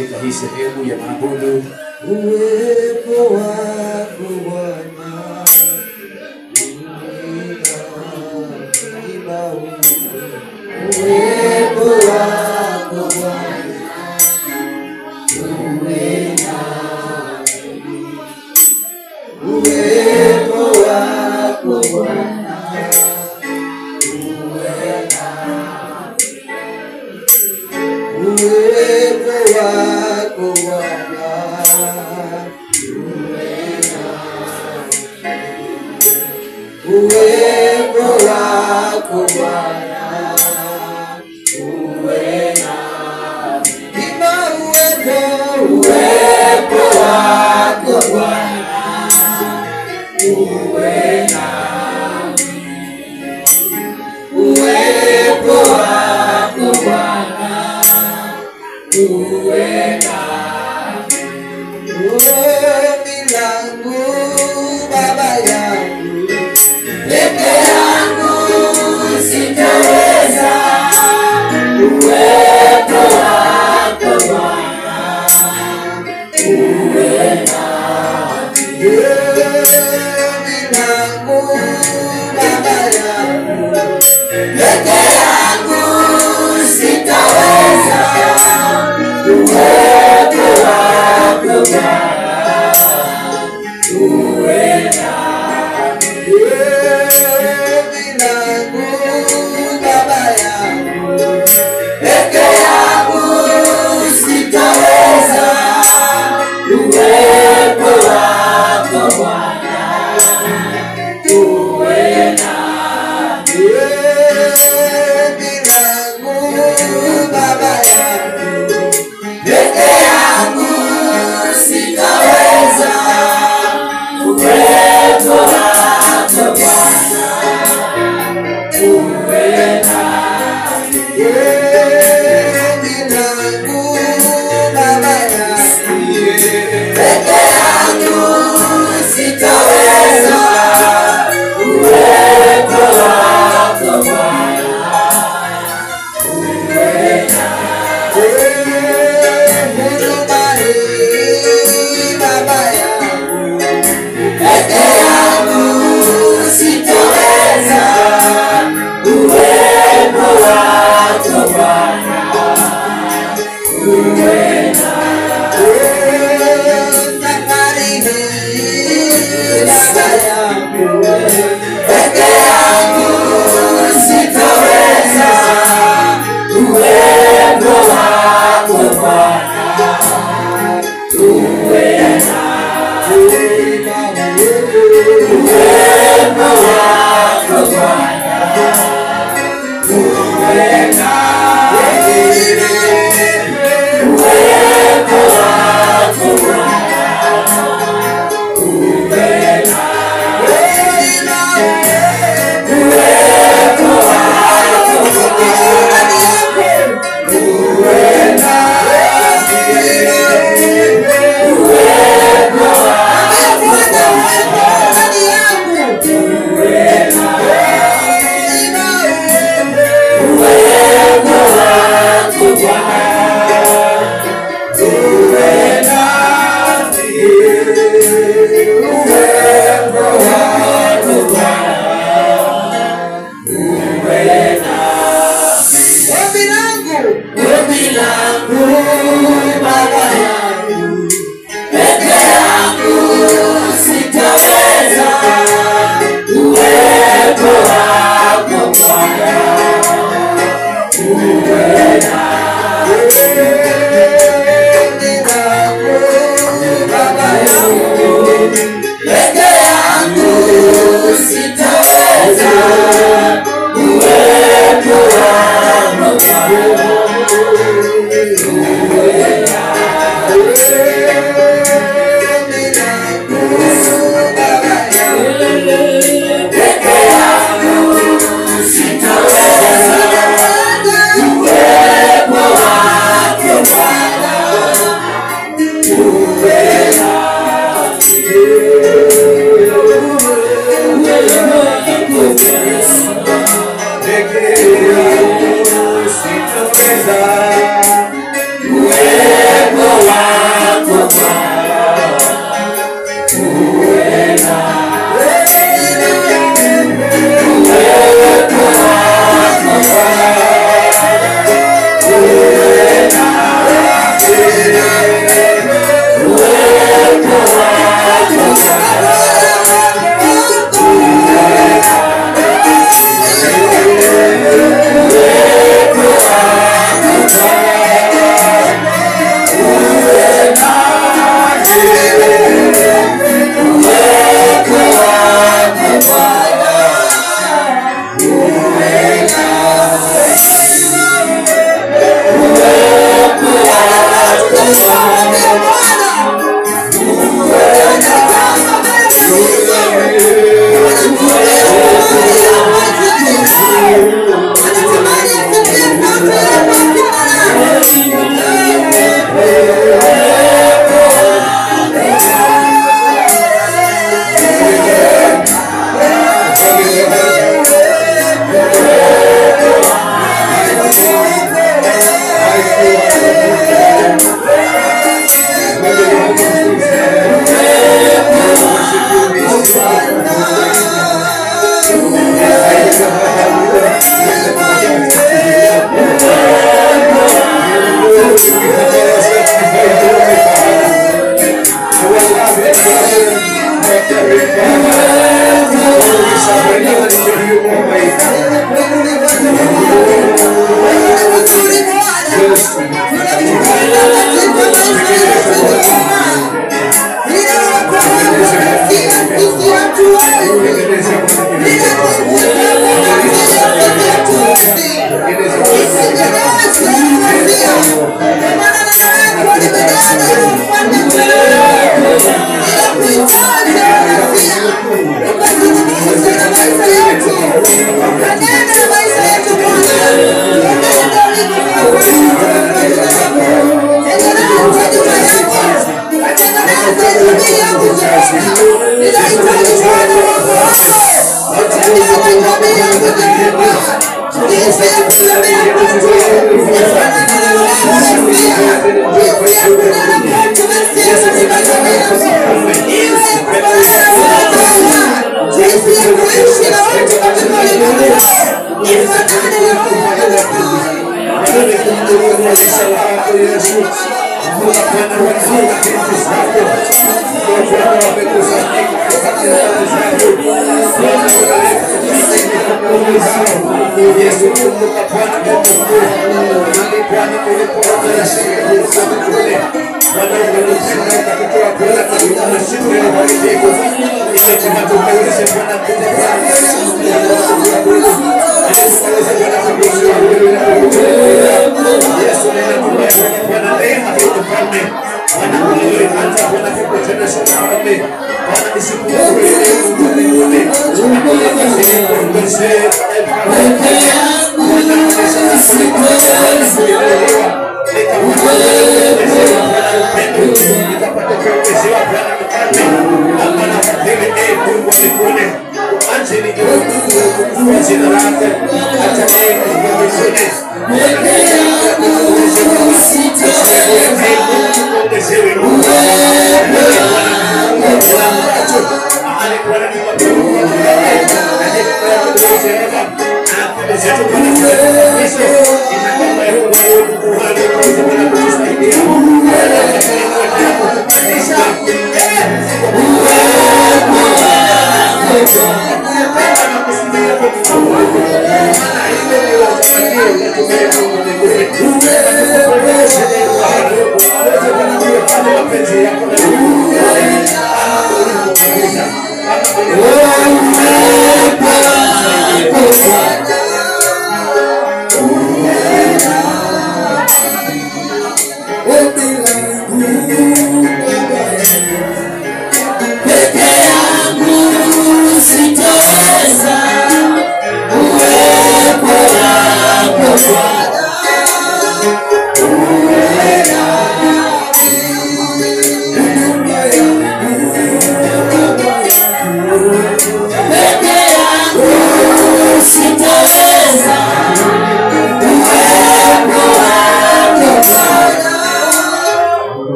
katika hii sehemu ya maabudu. Uwepo wako Bwana, uwepo wako Bwana, uwepo wako Bwana, uwepo wako Bwana, uwepo wako Bwana, uwepo wako Bwana, uwepo wako Bwana, milango Baba yangu peke yangu sitaweza, uwepo wako Bwana, milango Baba yangu peke yangu sitaweza, uwepo wako Bwana, milango Baba yangu peke yangu sitaweza, uwepo wako Bwana, milango Baba yangu peke yangu sitaweza, uwepo wako Bwana, milango Baba yangu peke yangu sitaweza, uwepo wako Bwana, Baba yangu peke yangu sitaweza, uwepo wako Bwana, safari hii Baba yangu peke yangu sitaweza, uwepo wako Bwana, uwepo wako Bwana, uwepo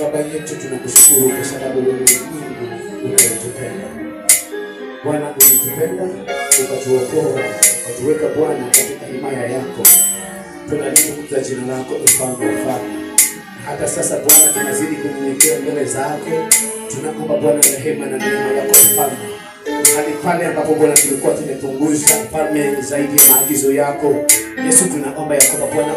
Baba yetu tunakushukuru kwa sababu wewe ni Mungu unayetupenda. Bwana unatupenda, ukatuokoa, ukatuweka Bwana katika himaya yako. Tunalitukuza jina lako mfalme wa falme. Hata sasa Bwana tunazidi kunyenyekea mbele zako. Tunaomba Bwana rehema na neema yako mfalme. Hadi pale ambapo Bwana tulikuwa tumepunguza mfalme zaidi ya maagizo yako. Yesu tunaomba ya kwamba Bwana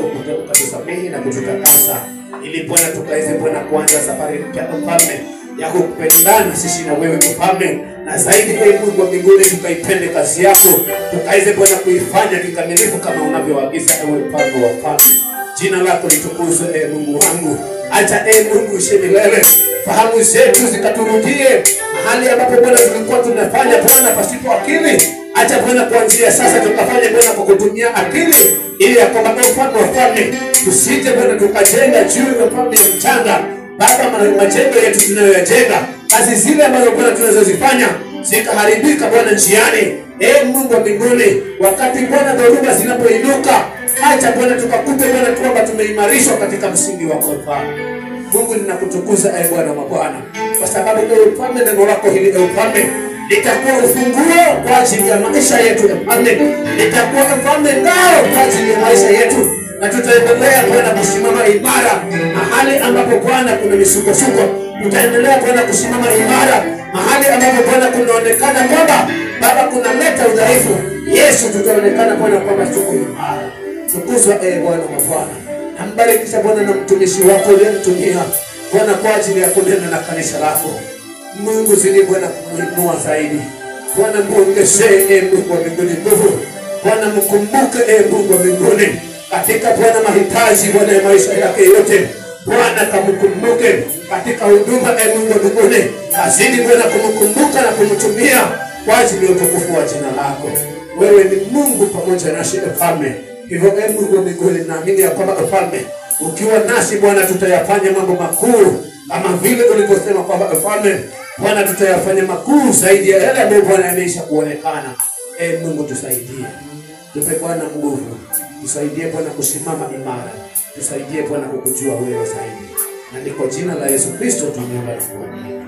ukatusamehe na kututakasa. Ili Bwana tukaweze Bwana kuanza safari mpya mfalme ya kupendana sisi na wewe mfalme, na zaidi kwa Mungu wa mbinguni tukaipende kazi yako, tukaweze Bwana kuifanya kikamilifu kama unavyoagiza ewe mfalme wa falme. Jina lako litukuzwe Mungu wangu. Acha Mungu ushe milele. Fahamu zetu zikaturudie mahali ambapo Bwana tulikuwa tunafanya Bwana pasipo akili. Acha Bwana kuanzia sasa tukafanye Bwana kwa kutumia akili, ili ya kwamba mfalme wa falme tusije Bwana tukajenga juu ya falme ya mchanga. Baba, majengo yetu tunayoyajenga, kazi zile ambazo Bwana tunazozifanya zikaharibika Bwana njiani. Mungu wa mbinguni, wakati Bwana dhoruba zinapoinuka, acha Bwana tukakute Bwana kwamba tumeimarishwa katika msingi wako mfalme. Mungu ninakutukuza Bwana wa Bwana, kwa sababu ewe mfalme neno lako hili ewe mfalme litakuwa ufunguo kwa ajili ya maisha yetu mfalme. Litakuwa mfalme ngao kwa ajili ya maisha yetu, na tutaendelea Bwana kusimama imara mahali ambapo Bwana kuna misukosuko. Tutaendelea Bwana kusimama imara mahali ambapo Bwana kunaonekana kwamba Baba kuna leta udhaifu. Yesu tutaonekana Bwana kwamba tuko imara. Tukuzwa Bwana wa Bwana. Nambarikisha Bwana na mtumishi wako uliyemtumia Bwana kwa ajili ya kunena na kanisa lako. Mungu zidi Bwana kumuinua zaidi. Bwana muongezee Mungu wa mbinguni nguvu. Bwana mkumbuke Mungu wa mbinguni katika Bwana mahitaji Bwana ya maisha yake yote. Bwana kamkumbuke katika huduma Mungu wa mbinguni. Azidi Bwana kumkumbuka na kumtumia kwa ajili ya utukufu wa jina lako. Wewe ni Mungu pamoja nasi mfalme. Hivyo Mungu wa mbinguni, naamini ya kwamba mfalme ukiwa nasi Bwana tutayafanya mambo makuu kama vile ulivyosema kwamba mfalme Bwana tutayafanya makuu zaidi ya yale ambayo Bwana yameisha kuonekana. Mungu tusaidie. Tupe Bwana nguvu. Tusaidie Bwana kusimama imara. Tusaidie Bwana kukujua wewe zaidi. Na ni kwa jina la Yesu Kristo tunaomba na kuamini.